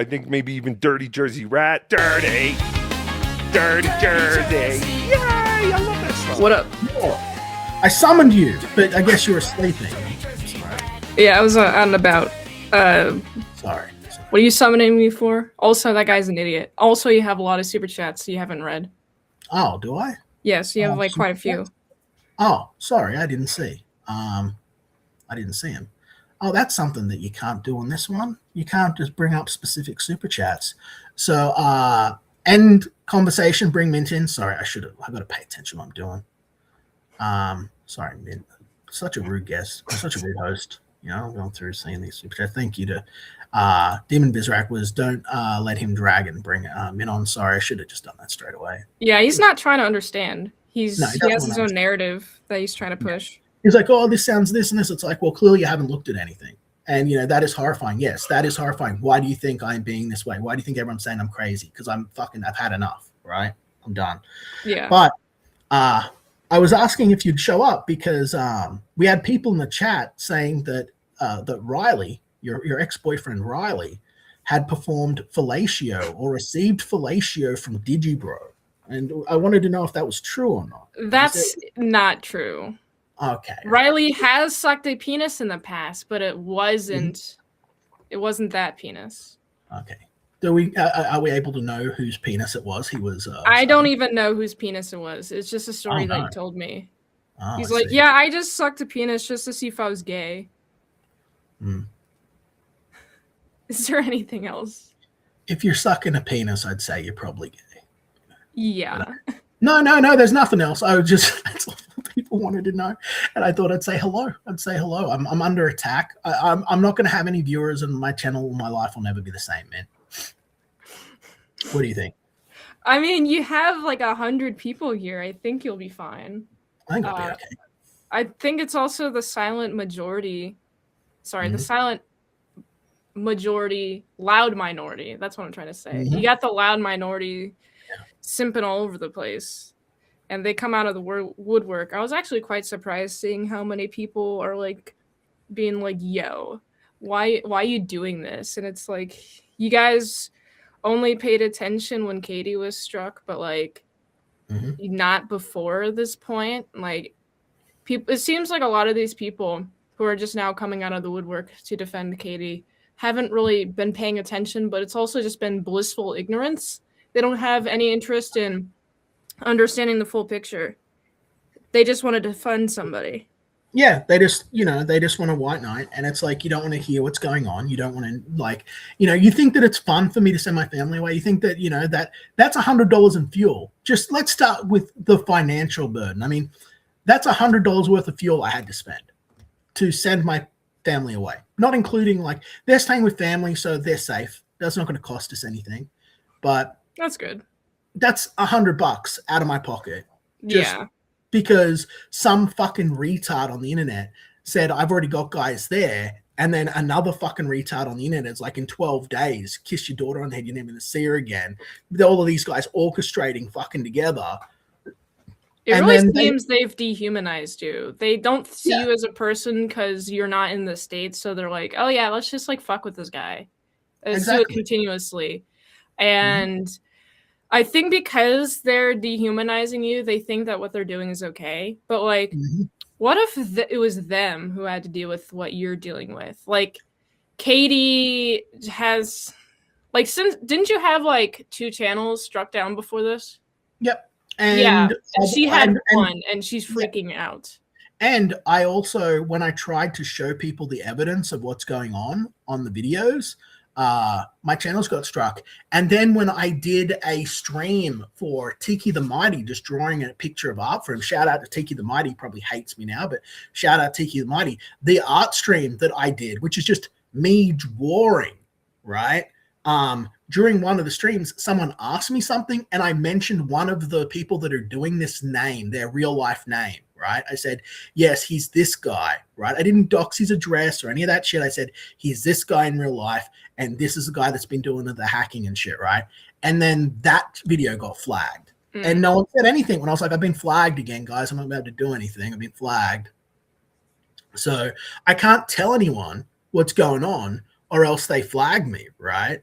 I think maybe even Dirty Jersey Rat. Dirty Jersey. Yay! I love that song. What up? I summoned you, but I guess you were sleeping. Yeah, I was out and about. Sorry. What are you summoning me for? Also, that guy's an idiot. Also, you have a lot of super chats you haven't read. Oh, do I? Yes, you have like quite a few. Oh, sorry, I didn't see. I didn't see him. Oh, that's something that you can't do on this one. You can't just bring up specific super chats. So, end conversation, bring Mint in. Sorry, I got to pay attention to what I'm doing. Sorry, Mint. Such a rude guest. Such a rude host. You know, I'm going through seeing these super chats. Thank you to Demon Bizrak was don't let him drag and bring Mint on. Sorry, I should have just done that straight away. Yeah, he's not trying to understand. He has his own understand. narrative that he's trying to push. He's like, oh, this sounds this and this. It's like, well, clearly you haven't looked at anything. And, you know, that is horrifying. Yes, that is horrifying. Why do you think I'm being this way? Why do you think everyone's saying I'm crazy? Because I've had enough, right? I'm done. Yeah. But I was asking if you'd show up because we had people in the chat saying that that Riley, your ex-boyfriend Riley, had performed fellatio or received fellatio from Digibro. And I wanted to know if that was true or not. That's not true. Okay. Riley has sucked a penis in the past, but it wasn't. It wasn't that penis. Okay. Are we able to know whose penis it was? He was. I don't even know whose penis it was. It's just a story that he told me. Oh, He's like, yeah, I just sucked a penis just to see if I was gay. Is there anything else? If you're sucking a penis, I'd say you're probably gay. Yeah. No. There's nothing else. That's all people wanted to know, and I thought I'd say hello. I'm under attack. I'm not going to have any viewers, and my channel, my life will never be the same, man. What do you think? I mean, you have like 100 people here. I think you'll be fine. I think I'll be okay. I think it's also the silent majority. Sorry, the silent majority, loud minority. That's what I'm trying to say. You got the loud minority simping all over the place, and they come out of the woodwork. I was actually quite surprised seeing how many people are like being like, yo, why are you doing this? And it's like, you guys only paid attention when Katie was struck, but like not before this point. Like, people, it seems like a lot of these people who are just now coming out of the woodwork to defend Katie haven't really been paying attention, but it's also just been blissful ignorance. They don't have any interest in understanding the full picture. They just want to defend somebody. Yeah, they just want a white knight, and it's like, you don't want to hear what's going on. You don't want to, like, you think that it's fun for me to send my family away. You think that, that's $100 in fuel. Just let's start with the financial burden. I mean, that's $100 worth of fuel I had to spend to send my family away, not including, like, they're staying with family, so they're safe. That's not going to cost us anything, but that's good. That's $100 out of my pocket. Yeah. Because some fucking retard on the internet said, I've already got guys there. And then another fucking retard on the internet is like, in 12 days, kiss your daughter on the head, you're never going to see her again. With all of these guys orchestrating fucking together. It really seems they've dehumanized you. They don't see you as a person because you're not in the States. So they're like, oh yeah, let's just like fuck with this guy. Let's do it continuously. And I think because they're dehumanizing you, they think that what they're doing is okay. But like, what if it was them who had to deal with what you're dealing with? Like, Katie has, like, didn't you have like 2 channels struck down before this? Yep. And she had one, and she's freaking out. And I also, when I tried to show people the evidence of what's going on the videos, my channels got struck. And then when I did a stream for Tiki the Mighty, just drawing a picture of art for him, shout out to Tiki the Mighty, he probably hates me now, but shout out Tiki the Mighty, the art stream that I did, which is just me drawing, right? During one of the streams, someone asked me something, and I mentioned one of the people that are doing this name, their real life name, right? I said, yes, he's this guy, right? I didn't dox his address or any of that shit. I said, he's this guy in real life, and this is the guy that's been doing the hacking and shit, right? And then that video got flagged. And no one said anything when I was like, I've been flagged again, guys. I'm not about to do anything. I've been flagged. So I can't tell anyone what's going on, or else they flag me, right?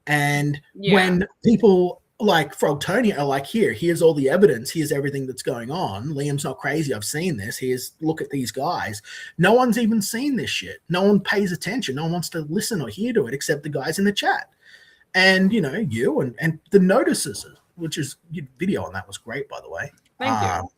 And Yeah. when people like Frog Tony are like, here's all the evidence, here's everything that's going on. Liam's not crazy. I've seen this. Look at these guys. No one's even seen this shit. No one pays attention. No one wants to listen or hear to it except the guys in the chat. And you know, you and the notices, which is video on that was great, by the way. Thank you.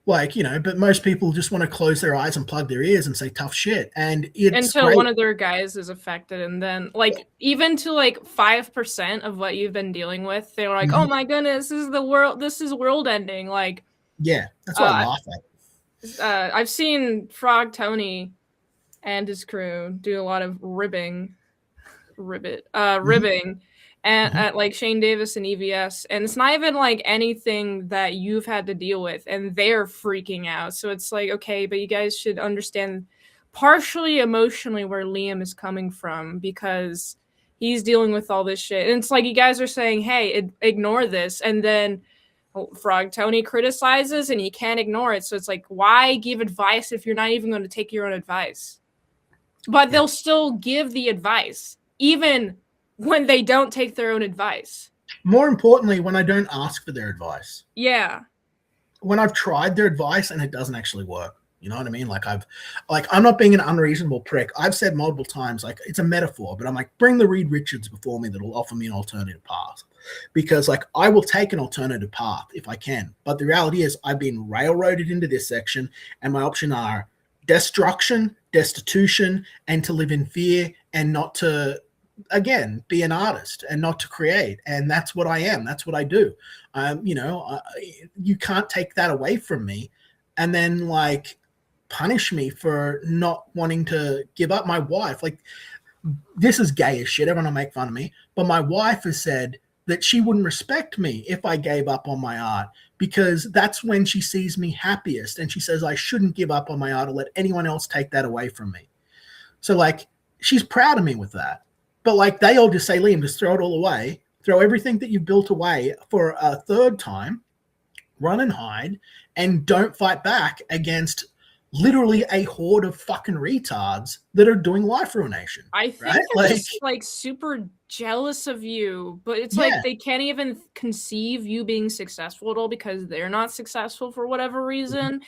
Like, you know, but most people just want to close their eyes and plug their ears and say tough shit. And it's until great. One of their guys is affected, and then like even to like 5% of what you've been dealing with, they're like, oh my goodness, this is world ending. Like, yeah, that's what I laugh at. I've seen Frog Tony and his crew do a lot of ribbing and at like Shane Davis and EVS, and it's not even like anything that you've had to deal with, and they're freaking out. So it's like, okay, but you guys should understand partially emotionally where Liam is coming from, because he's dealing with all this shit. And it's like you guys are saying, hey, ignore this, and then Frog Tony criticizes and you can't ignore it. So it's like, why give advice if you're not even going to take your own advice? But they'll still give the advice even when they don't take their own advice. More importantly, when I don't ask for their advice. Yeah. When I've tried their advice and it doesn't actually work. You know what I mean? Like I'm not being an unreasonable prick. I've said multiple times, like, it's a metaphor, but I'm like, bring the Reed Richards before me that'll offer me an alternative path. Because like I will take an alternative path if I can. But the reality is I've been railroaded into this section, and my options are destruction, destitution, and to live in fear, and not to, again, be an artist and not to create. And that's what I am. That's what I do. You know, you can't take that away from me and then like punish me for not wanting to give up. My wife, like, this is gay as shit. Everyone will make fun of me, but my wife has said that she wouldn't respect me if I gave up on my art, because that's when she sees me happiest. And she says I shouldn't give up on my art or let anyone else take that away from me. So like, she's proud of me with that. But like, they all just say, Liam, just throw it all away. Throw everything that you've built away for a third time, run and hide, and don't fight back against literally a horde of fucking retards that are doing life ruination. I think right? they're just like super jealous of you, but it's like they can't even conceive you being successful at all because they're not successful for whatever reason.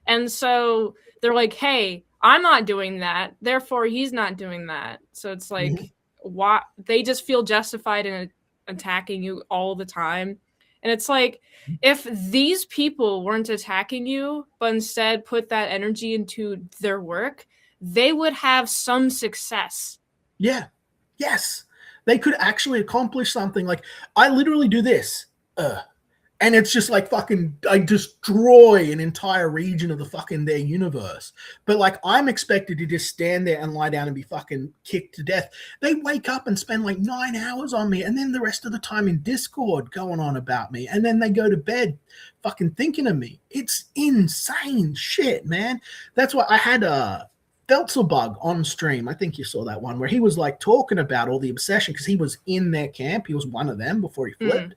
And so they're like, hey, I'm not doing that, therefore he's not doing that. So it's like, why they just feel justified in attacking you all the time. And it's like, if these people weren't attacking you, but instead put that energy into their work, they would have some success. Yeah. Yes. They could actually accomplish something. Like, I literally do this. And it's just like fucking, I destroy an entire region of the fucking their universe. But like, I'm expected to just stand there and lie down and be fucking kicked to death. They wake up and spend like 9 hours on me, and then the rest of the time in Discord going on about me. And then they go to bed fucking thinking of me. It's insane shit, man. That's why I had Belzebub on stream. I think you saw that one where he was like talking about all the obsession, because he was in their camp. He was one of them before he flipped.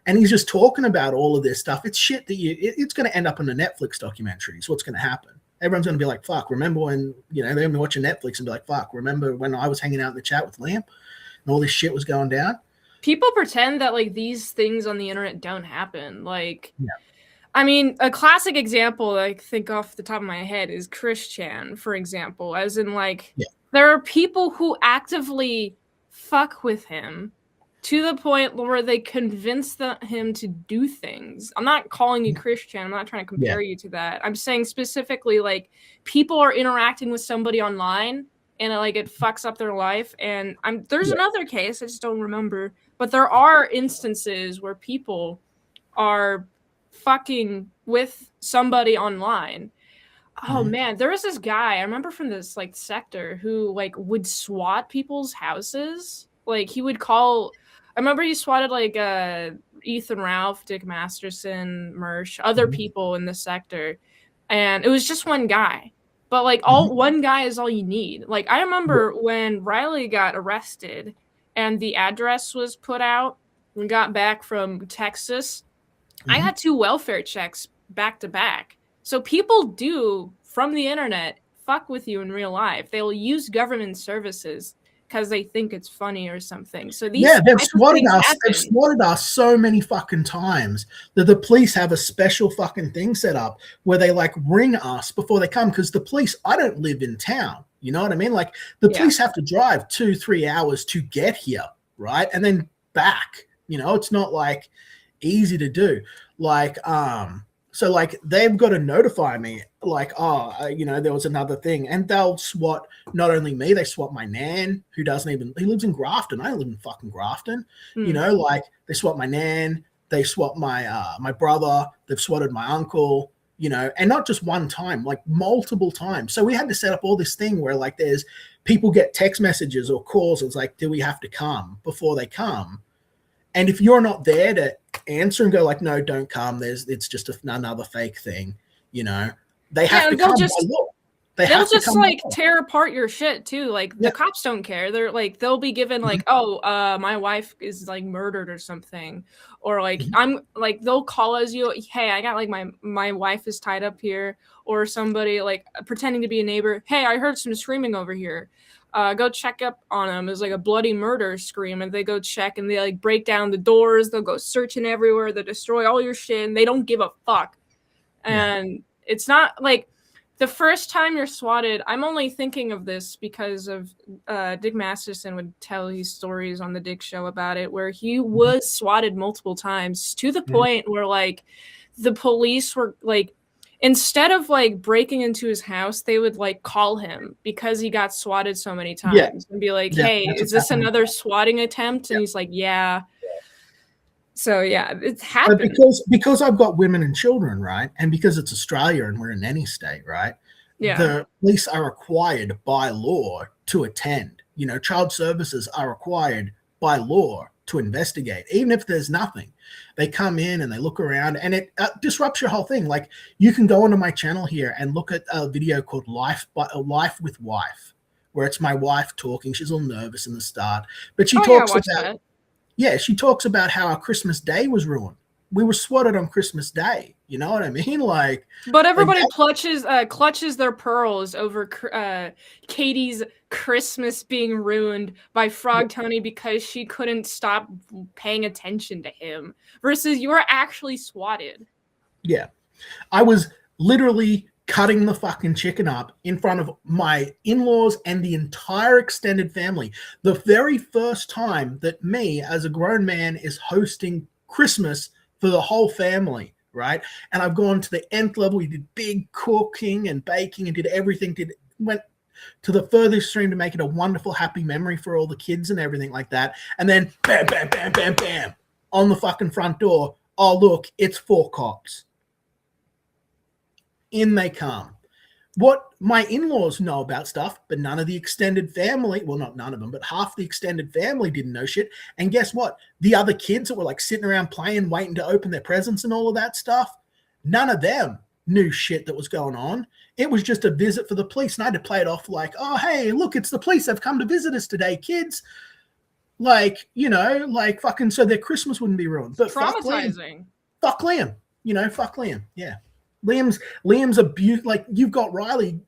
And he's just talking about all of this stuff. It's shit that it's going to end up in a Netflix documentary. Is what's going to happen. Everyone's going to be like, fuck, remember when, you know, they're going to be watching Netflix and be like, fuck, remember when I was hanging out in the chat with Liam and all this shit was going down? People pretend that like these things on the internet don't happen. Like, I mean, a classic example I think off the top of my head is Chris Chan, for example, as in like, there are people who actively fuck with him to the point where they convince him to do things. I'm not calling you Christian. I'm not trying to compare you to that. I'm saying specifically, like, people are interacting with somebody online and it fucks up their life. And there's another case, I just don't remember. But there are instances where people are fucking with somebody online. Oh man, there was this guy I remember from this like sector who like would SWAT people's houses. Like he would call. I remember he swatted like Ethan Ralph, Dick Masterson, Mersh, other people in the sector, and it was just one guy. But like one guy is all you need. Like I remember when Riley got arrested, and the address was put out. We got back from Texas. I got 2 welfare checks back to back. So people do from the internet fuck with you in real life. They will use government services because they think it's funny or something. So these Yeah, they've type of swatted things us. happen. They've swatted us so many fucking times that the police have a special fucking thing set up where they like ring us before they come, because the police, I don't live in town. You know what I mean? Like the Yeah. police have to drive 2-3 hours to get here, right? And then back. You know, it's not like easy to do. Like, so like they've got to notify me, like, you know, there was another thing, and they'll SWAT not only me, they SWAT my nan, who doesn't even, he lives in Grafton. I don't live in fucking Grafton. You know, like they SWAT my nan, they SWAT my my brother, they've SWATted my uncle, you know, and not just one time, like multiple times. So we had to set up all this thing where like there's people get text messages or calls. It's like, do we have to come before they come? And if you're not there to answer and go like, no, don't come, it's just another fake thing, you know, they have to come by law. They'll just like tear apart your shit too. Like the cops don't care. They're like, they'll be given like, oh, my wife is like murdered or something, or like I'm like, they'll call us, you, hey, I got like my wife is tied up here, or somebody like pretending to be a neighbor. Hey, I heard some screaming over here. Go check up on them. It's like a bloody murder scream, and they go check and they like break down the doors. They'll go searching everywhere. They destroy all your shit, and they don't give a fuck. And it's not like the first time you're swatted. I'm only thinking of this because of Dick Masterson would tell these stories on the Dick Show about it, where he was swatted multiple times to the point where like the police were like, instead of like breaking into his house, they would like call him because he got swatted so many times and be like, hey, is this another swatting attempt? And he's like, yeah. So yeah, it's happened. Because I've got women and children, right? And because it's Australia and we're in any state, right? Yeah. The police are required by law to attend. You know, child services are required by law to investigate, even if there's nothing. They come in and they look around, and it disrupts your whole thing. Like you can go onto my channel here and look at a video called Life with Wife, where it's my wife talking. She's a little nervous in the start, but she talks about she talks about how our Christmas Day was ruined. We were swatted on Christmas Day. You know what I mean? Like, but everybody clutches their pearls over Katie's Christmas being ruined by Frog Tony because she couldn't stop paying attention to him. Versus you were actually swatted. Yeah, I was literally cutting the fucking chicken up in front of my in-laws and the entire extended family. The very first time that me, as a grown man, is hosting Christmas for the whole family, right? And I've gone to the nth level. We did big cooking and baking and did everything. Went to the furthest extreme to make it a wonderful, happy memory for all the kids and everything like that. And then bam, bam, bam, bam, bam, on the fucking front door. Oh, look, it's 4 cops. In they come. What my in-laws know about stuff, but none of the extended family, well, not none of them, but half the extended family didn't know shit. And guess what? The other kids that were like sitting around playing, waiting to open their presents and all of that stuff, none of them knew shit that was going on. It was just a visit for the police. And I had to play it off like, oh, hey, look, it's the police. They've come to visit us today, kids. Like, you know, like fucking so their Christmas wouldn't be ruined. But traumatizing. Fuck Liam. You know, fuck Liam. Yeah. Liam's abuse, like you've got Riley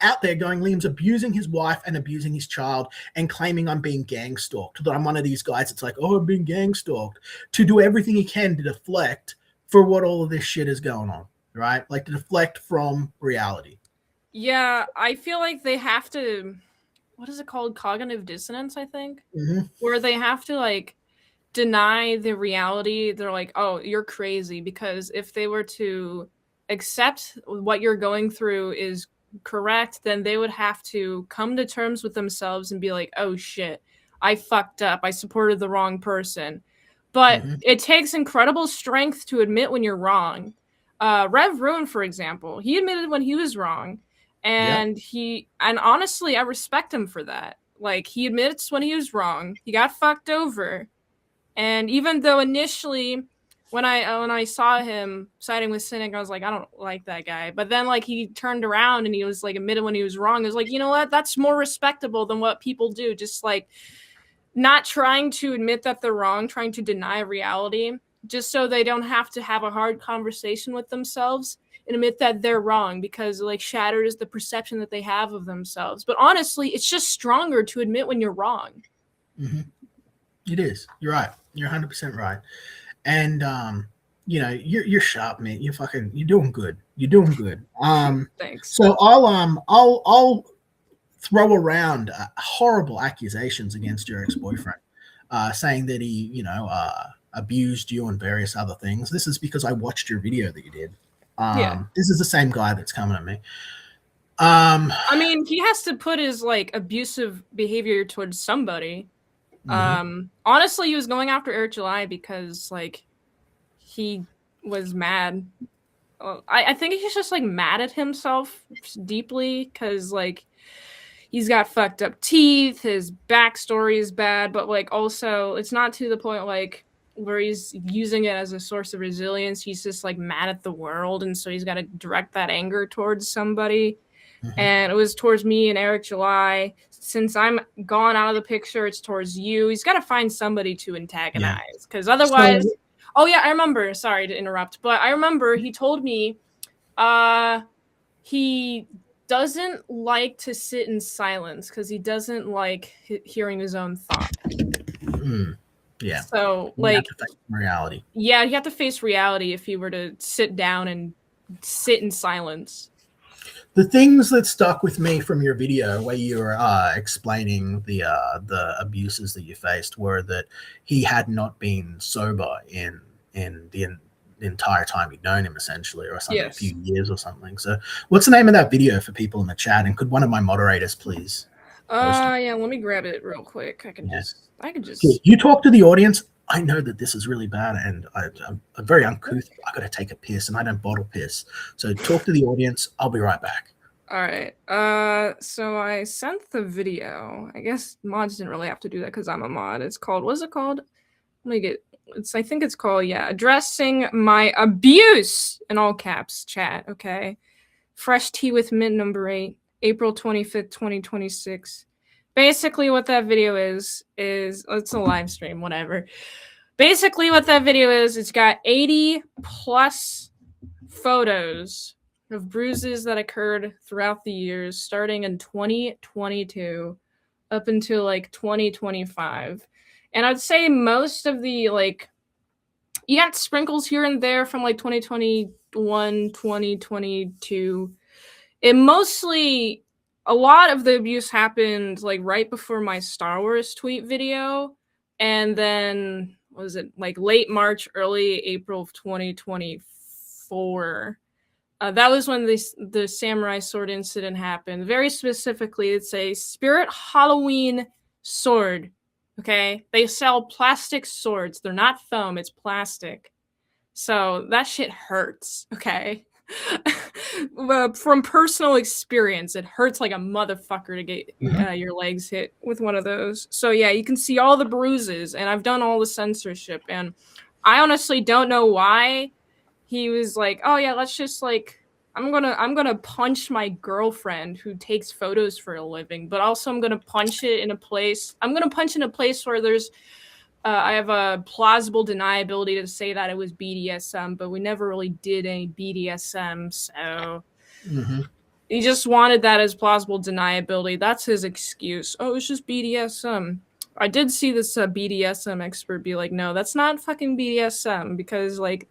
out there going, Liam's abusing his wife and abusing his child and claiming I'm being gang stalked, that I'm one of these guys. It's like, oh, I'm being gang stalked, to do everything he can to deflect for what all of this shit is going on, right? Like to deflect from reality. Yeah, I feel like they have to, what is it called? Cognitive dissonance, I think, where they have to like deny the reality. They're like, oh, you're crazy, because if they were to accept what you're going through is correct, then they would have to come to terms with themselves and be like, oh shit, I fucked up. I supported the wrong person. But it takes incredible strength to admit when you're wrong. Rev Ruin, for example, he admitted when he was wrong. And and honestly, I respect him for that. Like, he admits when he was wrong. He got fucked over. And even though initially when I saw him siding with Cynic, I was like, I don't like that guy. But then like he turned around and he was like admitted when he was wrong. I was like, you know what? That's more respectable than what people do. Just like not trying to admit that they're wrong, trying to deny reality, just so they don't have to have a hard conversation with themselves, and admit that they're wrong because it like shatters the perception that they have of themselves. But honestly, it's just stronger to admit when you're wrong. Mm-hmm. It is. You're right. You're 100% right. And you know, you're sharp, man. You're doing good. You're doing good. Thanks. So I'll throw around horrible accusations against your ex-boyfriend, saying that he, you know, abused you and various other things. This is because I watched your video that you did. This is the same guy that's coming at me. I mean, he has to put his like abusive behavior towards somebody. Honestly, he was going after Eric July because like he was mad. I think he's just like mad at himself deeply because like he's got fucked up teeth, his backstory is bad, but like also it's not to the point like where he's using it as a source of resilience. He's just like mad at the world, and so he's got to direct that anger towards somebody. And it was towards me and Eric July. Since I'm gone out of the picture, it's towards you. He's got to find somebody to antagonize because otherwise... Oh, yeah, I remember. Sorry to interrupt. But I remember he told me he doesn't like to sit in silence because he doesn't like hearing his own thoughts. Yeah. So, you like... have to face reality. Yeah, you have to face reality if you were to sit down and sit in silence. The things that stuck with me from your video where you were explaining the abuses that you faced were that he had not been sober in the entire time you'd known him, essentially, or something, a few years or something. So what's the name of that video for people in the chat? And could one of my moderators please? Yeah, let me grab it real quick. I can just... You talk to the audience. I know that this is really bad, and I'm very uncouth. I got to take a piss, and I don't bottle piss. So talk to the audience. I'll be right back. All right. So I sent the video. I guess mods didn't really have to do that because I'm a mod. It's called, what's it called? Let me get, I think it's called, Addressing My Abuse, in all caps, chat, okay? Fresh Tea with Mint number 8, April 25th, 2026. Basically what that video is it's a live stream, whatever. Basically what that video is, it's got 80 plus photos of bruises that occurred throughout the years, starting in 2022 up until like 2025. And I'd say most of the like, you got sprinkles here and there from like 2021, 2022. It mostly... A lot of the abuse happened like right before my Star Wars tweet video, and then what was it, like late March, early April of 2024. That was when the samurai sword incident happened. Very specifically, it's a Spirit Halloween sword. Okay, they sell plastic swords. They're not foam; it's plastic. So that shit hurts. Okay. From personal experience, it hurts like a motherfucker to get your legs hit with one of those. So yeah, you can see all the bruises, and I've done all the censorship, and I honestly don't know why he was like, oh yeah, let's just like, I'm gonna punch my girlfriend who takes photos for a living, but also I'm gonna punch in a place where there's I have a plausible deniability to say that it was BDSM, but we never really did any BDSM, so he just wanted that as plausible deniability. That's his excuse. Oh, it's just BDSM. I did see this BDSM expert be like, no, that's not fucking BDSM, because like,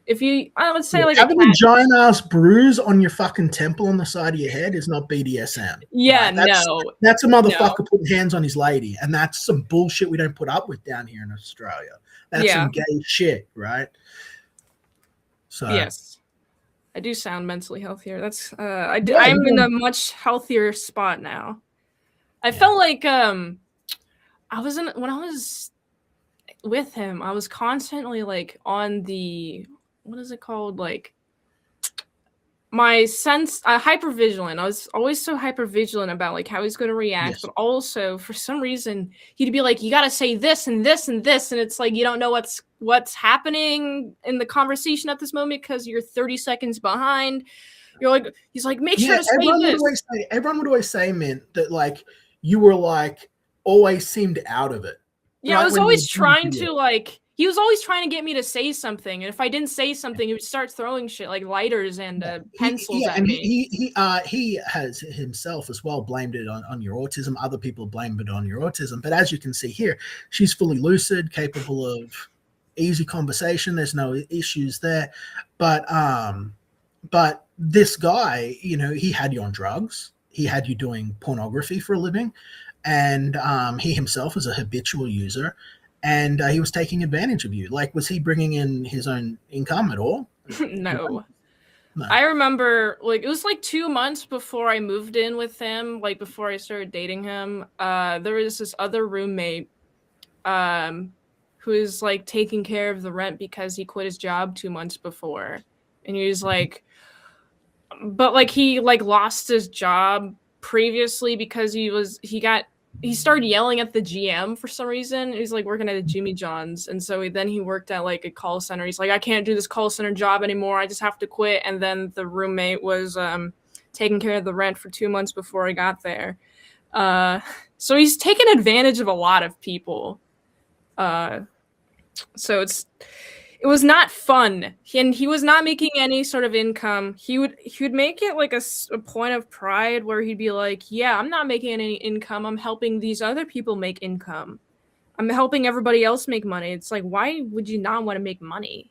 if you, I would say like having a giant ass bruise on your fucking temple on the side of your head is not BDSM. Yeah, right? That's a motherfucker putting hands on his lady, and that's some bullshit we don't put up with down here in Australia. That's some gay shit, right? So yes, I do sound mentally healthier. That's I'm in a much healthier spot now. I felt like when I was with him, I was constantly like on the, what is it called? Like my sense, hypervigilant. I was always so hypervigilant about like how he's going to react, but also for some reason he'd be like, you got to say this and this and this. And it's like, you don't know what's happening in the conversation at this moment because you're 30 seconds behind. You're like, he's like, make sure to say this. Everyone would always say, Mint, that like you were like always seemed out of it. Yeah, right? I was always trying to like He was always trying to get me to say something, and if I didn't say something, he would start throwing shit like lighters and pencils at me. He has himself as well blamed it on your autism. Other people blame it on your autism, but as you can see here, she's fully lucid, capable of easy conversation. There's no issues there, but this guy, you know, he had you on drugs. He had you doing pornography for a living, and he himself was a habitual user. And he was taking advantage of you. Like, was he bringing in his own income at all? No. I remember, like, it was like 2 months before I moved in with him, like before I started dating him. There was this other roommate who was like taking care of the rent because he quit his job 2 months before. And he was like, but like he like lost his job previously because he started yelling at the GM for some reason. He's like working at a Jimmy John's. And so then he worked at like a call center. He's like, I can't do this call center job anymore. I just have to quit. And then the roommate was taking care of the rent for 2 months before I got there. So he's taken advantage of a lot of people. So it was not fun, and he was not making any sort of income. He would make it like a point of pride where he'd be like, yeah, I'm not making any income. I'm helping these other people make income. I'm helping everybody else make money. It's like, why would you not want to make money?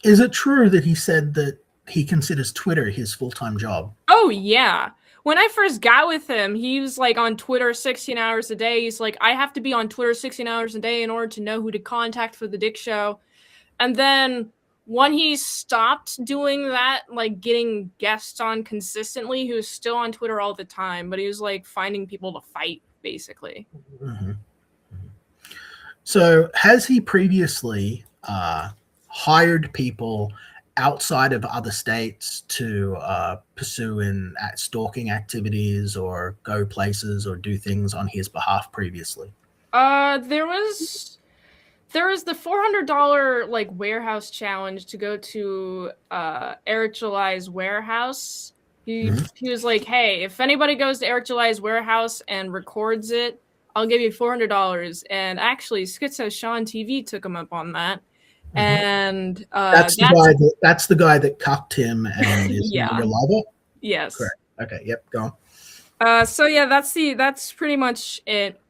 Is it true that he said that he considers Twitter his full-time job? Oh, yeah. When I first got with him, he was like on Twitter 16 hours a day. He's like, I have to be on Twitter 16 hours a day in order to know who to contact for the Dick Show. And then when he stopped doing that, like getting guests on consistently, he was still on Twitter all the time, but he was like finding people to fight, basically. Mm-hmm. So has he previously hired people outside of other states to pursue in stalking activities or go places or do things on his behalf previously? There was the $400 like warehouse challenge to go to Eric July's warehouse. He was like, hey, if anybody goes to Eric July's warehouse and records it, I'll give you $400. And actually, Schizo Sean TV took him up on that. Mm-hmm. And that's the guy that cucked him and is your lover? Yes. Correct. Okay, yep, go on. So yeah, that's pretty much it.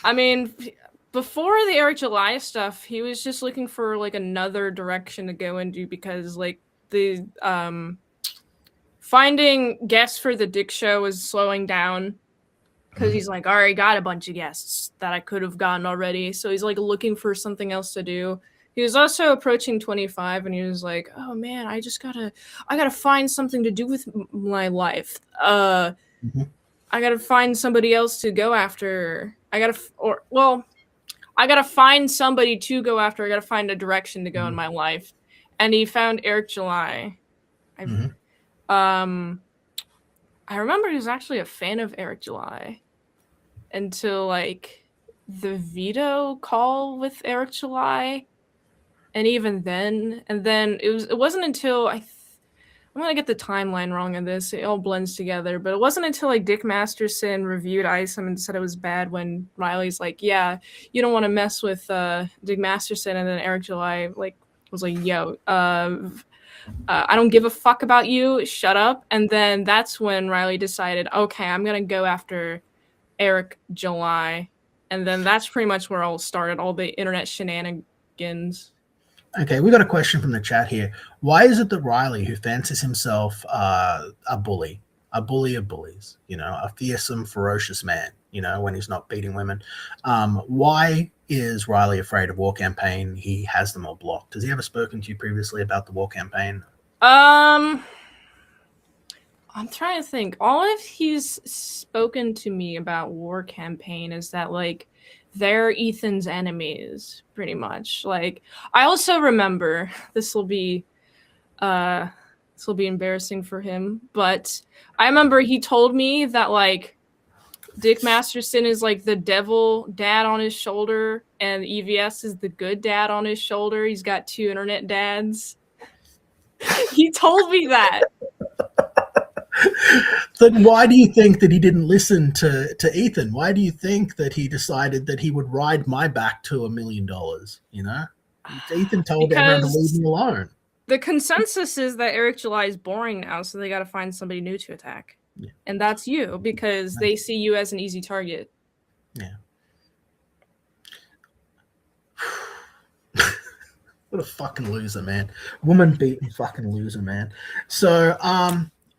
I mean, before the Eric July stuff, he was just looking for like another direction to go into because like the finding guests for the Dick Show was slowing down because he's like, I already got a bunch of guests that I could have gotten already. So he's like looking for something else to do. He was also approaching 25 and he was like, oh man, I gotta find something to do with my life. I gotta find somebody else to go after. I gotta find somebody to go after. I gotta find a direction to go in my life. And he found Eric July. I remember he was actually a fan of Eric July until like the veto call with Eric July. And even then, it wasn't until I'm gonna get the timeline wrong on this. It all blends together, but it wasn't until like Dick Masterson reviewed Isom and said it was bad when Riley's like, "Yeah, you don't want to mess with Dick Masterson," and then Eric July like was like, "Yo, I don't give a fuck about you. Shut up." And then that's when Riley decided, "Okay, I'm gonna go after Eric July," and then that's pretty much where all started, all the internet shenanigans. Okay, we got a question from the chat here. Why is it that Riley, who fancies himself a bully of bullies, you know, a fearsome, ferocious man, you know, when he's not beating women, why is Riley afraid of War Campaign? He has them all blocked. Has he ever spoken to you previously about the War Campaign? I'm trying to think. All of he's spoken to me about War Campaign is that like they're Ethan's enemies, pretty much. Like, I also remember this will be embarrassing for him, but I remember he told me that like Dick Masterson is like the devil dad on his shoulder, and EVS is the good dad on his shoulder. He's got 2 internet dads. He told me that. Then why do you think that he didn't listen to Ethan? Why do you think that he decided that he would ride my back to $1 million? You know, Ethan told everyone to leave me alone. The consensus is that Eric July is boring now, so they got to find somebody new to attack. Yeah. And that's you, because they see you as an easy target. Yeah. What a fucking loser, man. Woman beating fucking loser, man. So,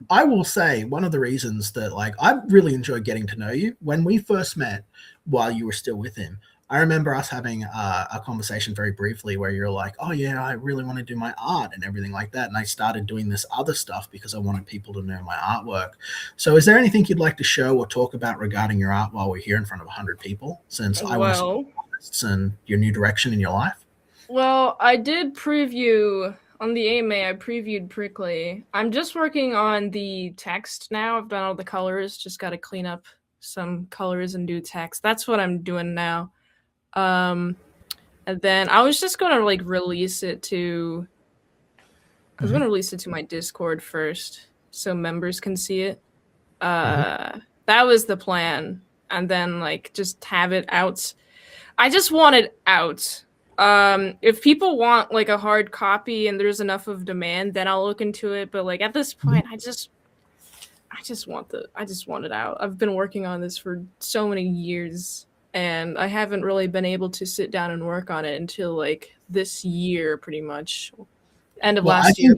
I will say one of the reasons that, like, I really enjoyed getting to know you. When we first met while you were still with him, I remember us having a conversation very briefly where you're like, oh yeah, I really want to do my art and everything like that. And I started doing this other stuff because I wanted people to know my artwork. So is there anything you'd like to show or talk about regarding your art while we're here in front of 100 people, since I want to see artists and your new direction in your life? Well, I did preview on the AMA. I previewed Prickly. I'm just working on the text now. I've done all the colors. Just got to clean up some colors and do text. That's what I'm doing now. And then I was just gonna like release it to. I was gonna release it to my Discord first, so members can see it. That was the plan, and then like just have it out. I just want it out. If people want like a hard copy and there's enough of demand, then I'll look into it. But like at this point, I just want it out. I've been working on this for so many years, and I haven't really been able to sit down and work on it until like this year, pretty much. End of last year.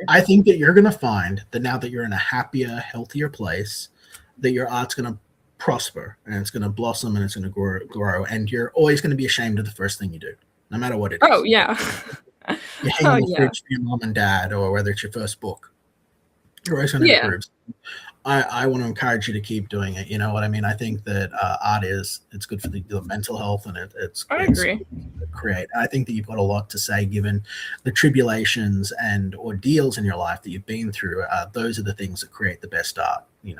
I think that you're gonna find that now that you're in a happier, healthier place, that your art's gonna prosper and it's going to blossom and it's going to grow, and you're always going to be ashamed of the first thing you do, no matter what it is. Oh yeah. You hang on the fridge for your mom and dad, or whether it's your first book, you're always going to improve. I want to encourage you to keep doing it. You know what I mean? I think that art it's good for the mental health, and it's I agree. Create. I think that you've got a lot to say, given the tribulations and ordeals in your life that you've been through. Those are the things that create the best art. You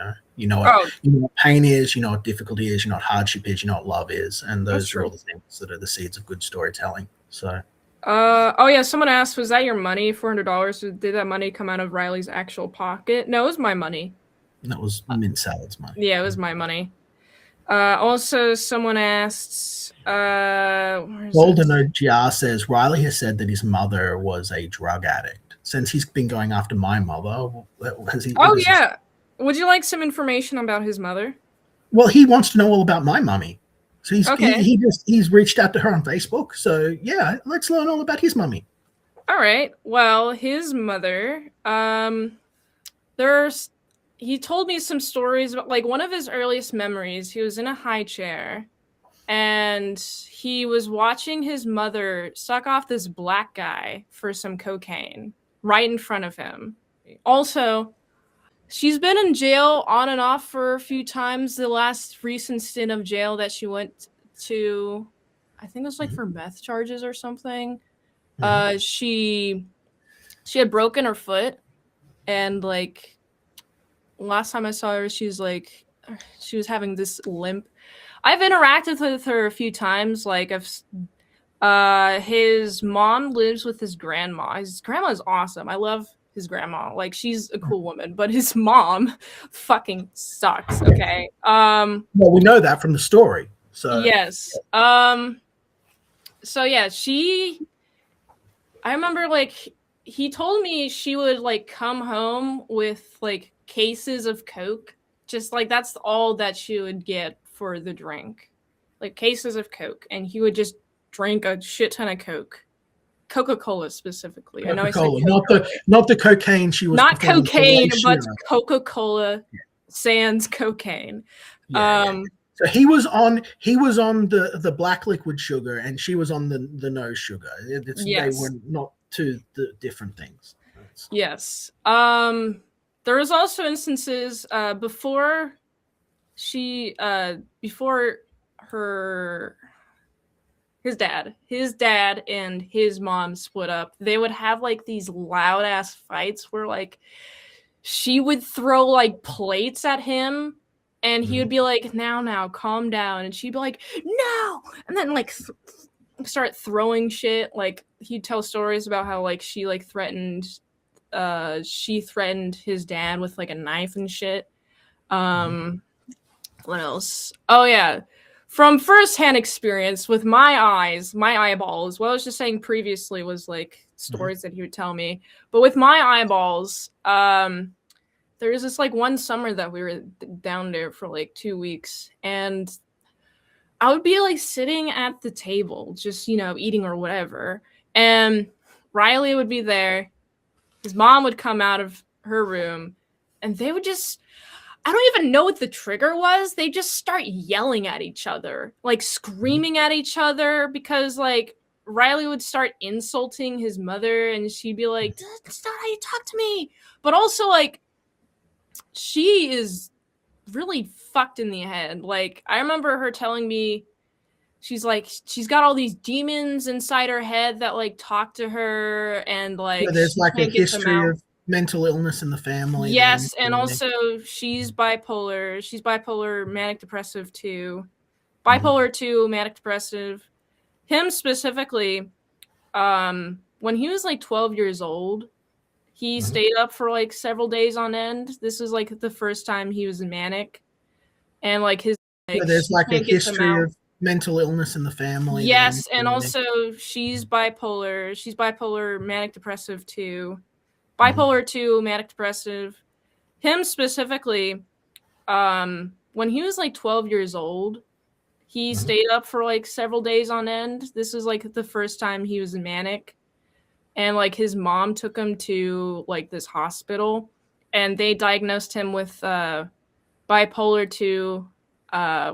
know what pain is, you know what difficulty is, you know what hardship is, you know what love is, and those are all the things that are the seeds of good storytelling. So. Oh yeah, someone asked, was that your money, $400? Did that money come out of Riley's actual pocket? No, it was my money. That was Mint Salad's money. Yeah, it was my money. Also, someone asked, Golden OGR says, Riley has said that his mother was a drug addict. Since he's been going after my mother, has he... Oh, yeah. Would you like some information about his mother? Well, he wants to know all about my mummy. So he's reached out to her on Facebook. So, yeah, let's learn all about his mummy. All right. Well, his mother, he told me some stories about, like, one of his earliest memories. He was in a high chair and he was watching his mother suck off this black guy for some cocaine right in front of him. Also, she's been in jail on and off for a few times. The last recent stint of jail that she went to, I think it was like for meth charges or something. She had broken her foot, and like last time I saw her, she was having this limp. I've interacted with her a few times. Like his mom lives with his grandma. His grandma is awesome. I love his grandma. Like, she's a cool woman, but his mom fucking sucks. Okay. Well, we know that from the story. So yes. So yeah, I remember like he told me she would like come home with like cases of Coke. Just like that's all that she would get for the drink. Like cases of Coke, and he would just drink a shit ton of Coke. Coca-Cola specifically. I know I said not the cocaine she was not cocaine, but Coca-Cola sans cocaine. So he was on the black liquid sugar, and she was on the no sugar. They were not two different things. Yes. There was also instances before his dad and his mom split up. They would have like these loud ass fights where like she would throw like plates at him, and he would be like, now, calm down. And she'd be like, no. And then like start throwing shit. Like he'd tell stories about how like she like threatened she threatened his dad with like a knife and shit. What else? Oh yeah. From firsthand experience with my eyes, my eyeballs, what I was just saying previously was like stories that he would tell me. But with my eyeballs, there was this like one summer that we were down there for like 2 weeks, and I would be like sitting at the table, just, you know, eating or whatever. And Riley would be there. His mom would come out of her room, and they would just, I don't even know what the trigger was. They just start yelling at each other, like screaming at each other, because like Riley would start insulting his mother, and she'd be like, "That's not how you talk to me." But also like she is really fucked in the head. Like I remember her telling me, she's like, she's got all these demons inside her head that like talk to her, and like there's like a can't get them history out. of mental illness in the family. Yes, and also she's bipolar. She's bipolar, manic depressive too. Bipolar 2, manic depressive. Him specifically, when he was like 12 years old, he stayed up for like several days on end. This was like the first time he was manic, and like his like, there's like a can't get them history out. of mental illness in the family. Yes, and also she's bipolar. She's bipolar, manic depressive too. Bipolar 2, manic depressive. Him specifically, when he was like 12 years old, he stayed up for like several days on end. This was like the first time he was manic, and like his mom took him to like this hospital, and they diagnosed him with bipolar 2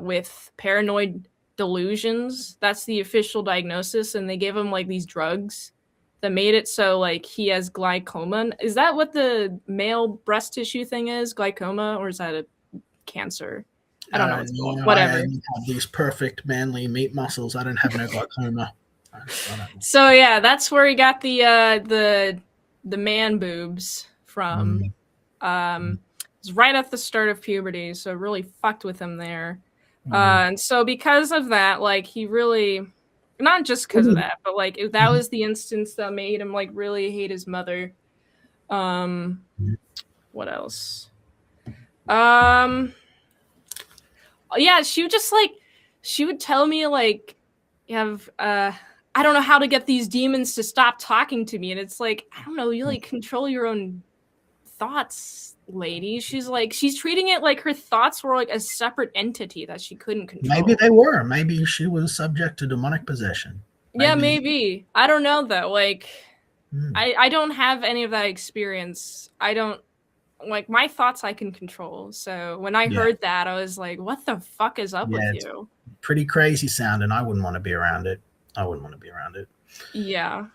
with paranoid delusions. That's the official diagnosis, and they gave him like these drugs that made it so like he has glaucoma. Is that what the male breast tissue thing is? Glaucoma, or is that a cancer? I don't know what's called. Whatever. I have these perfect manly meat muscles. I don't have no glaucoma. So yeah, that's where he got the man boobs from. It's right at the start of puberty, so it really fucked with him there. And so because of that, like he really, not just because of that, but like that was the instance that made him like really hate his mother. What else? Yeah, she would just like, she would tell me like, you have I don't know how to get these demons to stop talking to me, and it's like, I don't know, you like control your own thoughts, lady. She's like, she's treating it like her thoughts were like a separate entity that she couldn't control. Maybe they were. Maybe she was subject to demonic possession. Yeah, maybe. I don't know though. Like, I don't have any of that experience. I don't, like, my thoughts I can control. So when I heard that, I was like, what the fuck is up with you? Pretty crazy sound, and I wouldn't want to be around it. I wouldn't want to be around it. Yeah.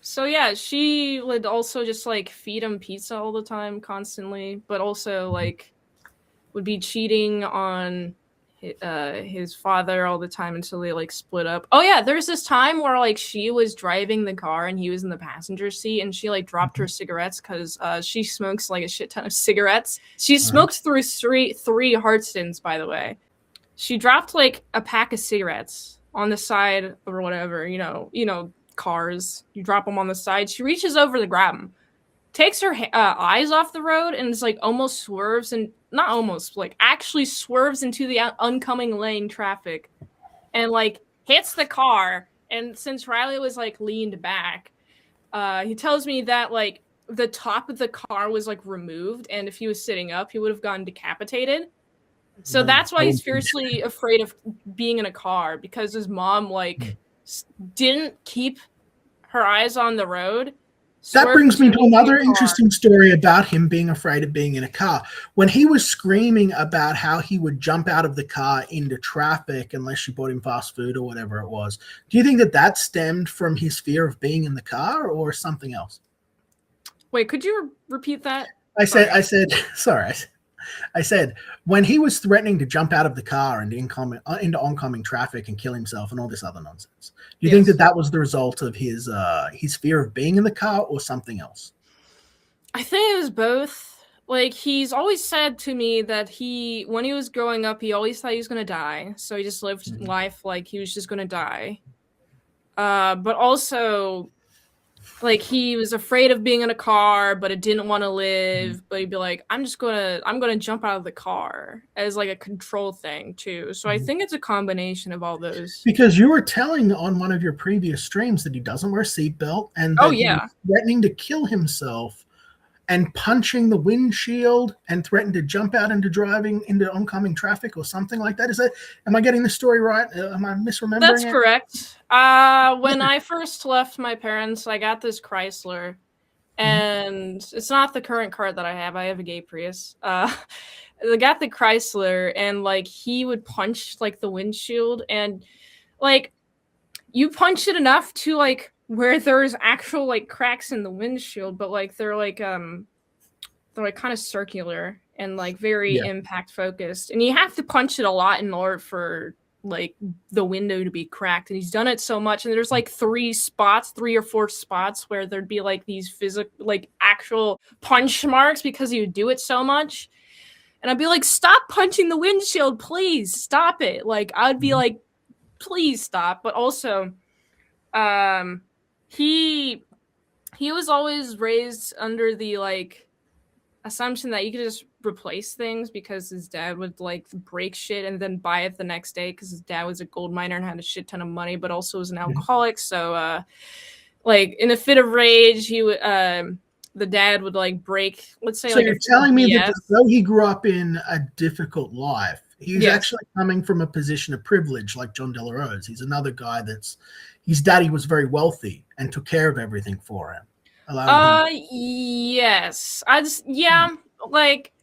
So yeah, she would also just like feed him pizza all the time, constantly, but also like would be cheating on his father all the time until they like split up. Oh yeah, there's this time where like she was driving the car and he was in the passenger seat, and she like dropped her cigarettes because she smokes like a shit ton of cigarettes. She smokes through three Heartstons, by the way. She dropped like a pack of cigarettes on the side or whatever, you know, cars. You drop them on the side. She reaches over to grab them, takes her eyes off the road, and it's like almost swerves, and not almost, like actually swerves into the oncoming lane traffic, and like hits the car. And since Riley was like leaned back, he tells me that like the top of the car was like removed, and if he was sitting up, he would have gotten decapitated. So that's why he's fiercely afraid of being in a car, because his mom like didn't keep her eyes on the road. That brings me to another interesting story about him being afraid of being in a car. When he was screaming about how he would jump out of the car into traffic unless you bought him fast food or whatever it was, do you think that that stemmed from his fear of being in the car or something else? Wait, could you repeat that? I said, when he was threatening to jump out of the car and into oncoming traffic and kill himself and all this other nonsense, do you think that that was the result of his fear of being in the car or something else? I think it was both. Like, he's always said to me that when he was growing up, he always thought he was going to die. So he just lived life like he was just going to die. But also, like he was afraid of being in a car, but it didn't want to live. But he'd be like, I'm gonna jump out of the car as like a control thing too. So I think it's a combination of all those. Because you were telling on one of your previous streams that he doesn't wear a seatbelt and that he was threatening to kill himself and punching the windshield and threatened to jump out into driving into oncoming traffic or something like that. Am I getting the story right? Am I misremembering That's it? correct. When I first left my parents, I got this Chrysler, and it's not the current car that I have. I have a gay Prius. I got the Chrysler, and like he would punch like the windshield, and like you punch it enough to like where there's actual like cracks in the windshield, but like they're like kind of circular and like very impact focused, and you have to punch it a lot in order for like the window to be cracked. And he's done it so much, and there's like 3 or 4 spots where there'd be like these physical like actual punch marks because he would do it so much. And I'd be like, stop punching the windshield, please stop it. Like I'd be like, please stop. But also he was always raised under the like assumption that you could just replace things, because his dad would like break shit and then buy it the next day, because his dad was a gold miner and had a shit ton of money, but also was an alcoholic. So like in a fit of rage, he would the dad would like break, let's say, so like you're telling me that though he grew up in a difficult life, he's actually coming from a position of privilege, like John De La Rose. He's another guy his daddy was very wealthy and took care of everything for him. Yes. Like,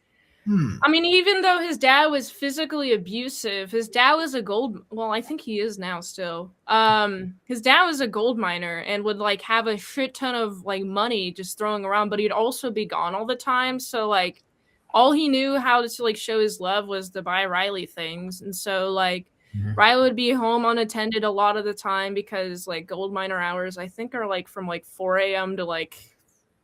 I mean, even though his dad was physically abusive, his dad was I think he is now still. His dad was a gold miner and would like have a shit ton of like money just throwing around, but he'd also be gone all the time. So like all he knew how to like show his love was to buy Riley things. And so like Riley would be home unattended a lot of the time, because like gold miner hours, I think, are like from like 4 a.m. to like,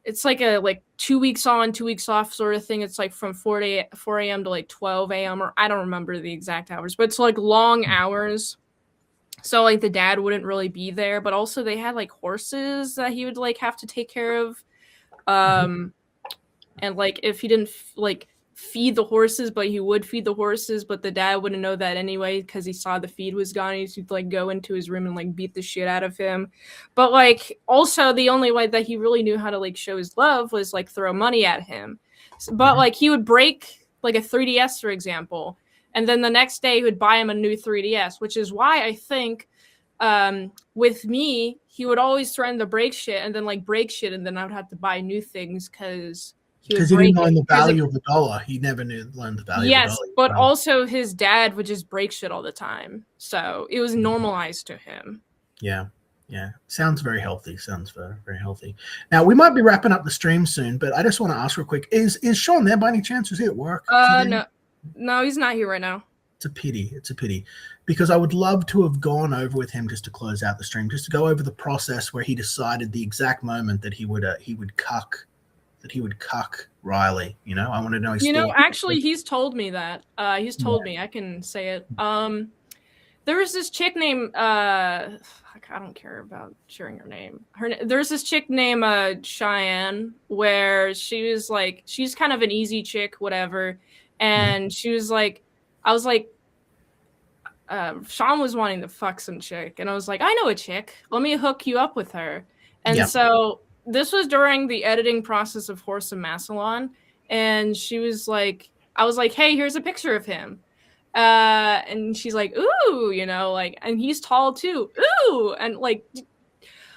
it's like a like 2 weeks on, 2 weeks off sort of thing. It's like from 4 a.m. to like 12 a.m. or I don't remember the exact hours, but it's like long hours. So like the dad wouldn't really be there, but also they had like horses that he would like have to take care of. And like if he didn't like feed the horses, but he would feed the horses, but the dad wouldn't know that anyway because he saw the feed was gone. He'd like go into his room and like beat the shit out of him. But like also the only way that he really knew how to like show his love was like throw money at him. But like he would break like a 3DS, for example, and then the next day he would buy him a new 3DS, which is why I think with me he would always threaten to break shit and then like break shit, and then I would have to buy new things because he didn't learn the value of the dollar. He never learned the value of the dollar. Yes, but also his dad would just break shit all the time. So it was normalized to him. Yeah. Yeah. Sounds very healthy. Sounds very, very healthy. Now, we might be wrapping up the stream soon, but I just want to ask real quick. Is Sean there by any chance? Is he at work? No, he's not here right now. It's a pity. It's a pity. Because I would love to have gone over with him just to close out the stream, just to go over the process where he decided the exact moment that he would cuck Riley. You know, I want to know. Actually, he's told me that. He's told me. I can say it. There was this chick named I don't care about sharing her name. There's this chick named Cheyenne, where she was like, she's kind of an easy chick, whatever. And she was like, I was like, Sean was wanting to fuck some chick, and I was like, I know a chick. Let me hook you up with her. And so this was during the editing process of Horse of Massillon, and she was like, I was like, hey, here's a picture of him. And she's like, ooh, you know, like, and he's tall too. Ooh, and like,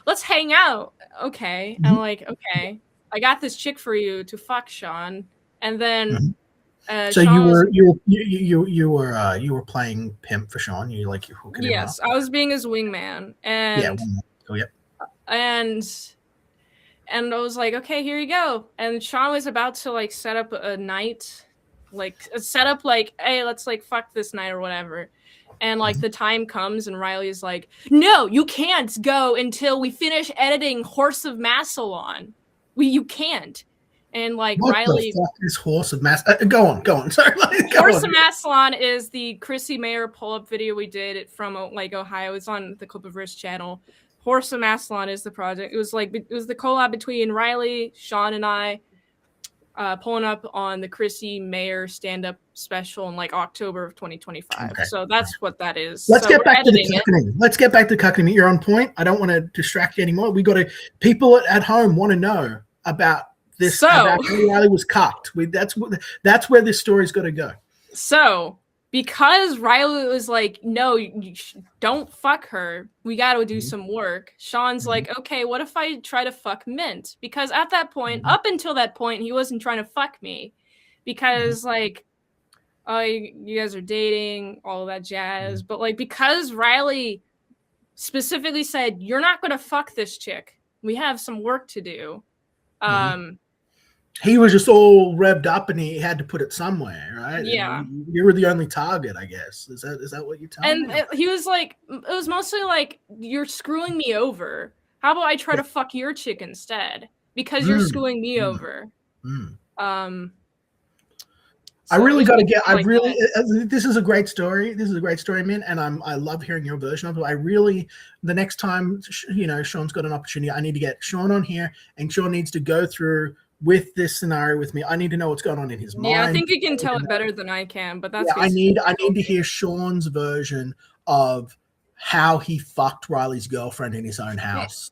let's hang out. Okay. And I'm like, okay, I got this chick for you to fuck, Sean. And then so Sean you were playing pimp for Sean. You're hooking him up. Yes, I was being his wingman. And and I was like, okay, here you go. And Sean was about to like set up a night, hey, let's like fuck this night or whatever. And like the time comes and Riley's like, no, you can't go until we finish editing Horse of Massillon. You can't. And like what Riley, the fuck is Horse of Massillon? Go on. Sorry, Horse of Massillon is the Chrissy Mayer pull-up video we did from like Ohio. It's on the Clippa channel. Horse of Massillon is the project. It was the collab between Riley, Sean, and I, pulling up on the Chrissy Mayer stand-up special in like October of 2025. Okay. So that's what that is. Let's so get back to the editing it. cuckening. Let's get back to cuckening. You're on point. I don't want to distract you anymore. We got to. People at home want to know about this. So- about how Riley was cucked. That's where this story's got to go. So because Riley was like, no, don't fuck her. We got to do some work. Sean's like, okay, what if I try to fuck Mint? Because at that point, up until that point, he wasn't trying to fuck me. Because like, oh, you guys are dating, all that jazz. But like, because Riley specifically said, you're not going to fuck this chick. We have some work to do. He was just all revved up, and he had to put it somewhere, right? Yeah. And you were the only target, I guess. Is that what you're telling me? He was like, it was mostly like, you're screwing me over. How about I try to fuck your chick instead? Because you're screwing me over. I really got to get. that. This is a great story. This is a great story, man, and I love hearing your version of it. The next time, Sean's got an opportunity, I need to get Sean on here, and Sean needs to go through with this scenario with me. I need to know what's going on in his mind. Yeah, I think you can tell it better than I can, but that's I need to hear Sean's version of how he fucked Riley's girlfriend in his own house.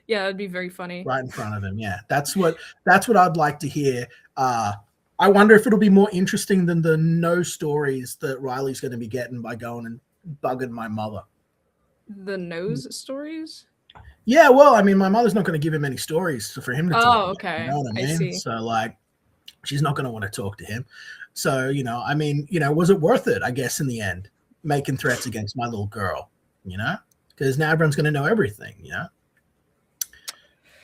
Yeah, that'd be very funny. Right in front of him. Yeah. That's what I'd like to hear. I wonder if it'll be more interesting than the no stories that Riley's going to be getting by going and bugging my mother. The nose stories? Yeah, well, I mean, my mother's not going to give him any stories for him to talk about. Okay. You know what I mean? see. So, like, she's not going to want to talk to him. So, was it worth it, I guess, in the end, making threats against my little girl, Because now everyone's going to know everything,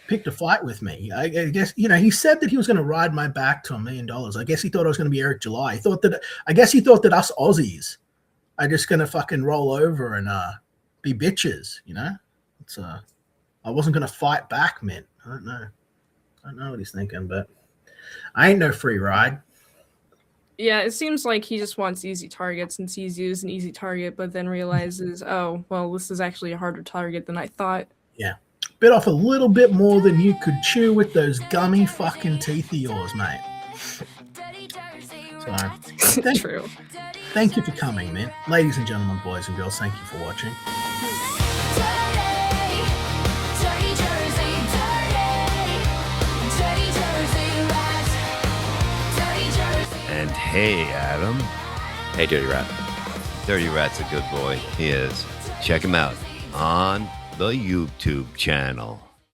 Picked a fight with me. I guess, he said that he was going to ride my back to $1 million. I guess he thought I was going to be Eric July. I guess he thought that us Aussies are just going to fucking roll over and be bitches, It's I wasn't going to fight back, man. I don't know what he's thinking, but I ain't no free ride. Yeah, it seems like he just wants easy targets and sees you as an easy target, but then realizes, oh, well, this is actually a harder target than I thought. Yeah. Bit off a little bit more than you could chew with those gummy fucking teeth of yours, mate. So, True. Thank you for coming, man. Ladies and gentlemen, boys and girls, thank you for watching. And hey, Adam. Hey, Dirty Rat. Dirty Rat's a good boy. He is. Check him out on the YouTube channel.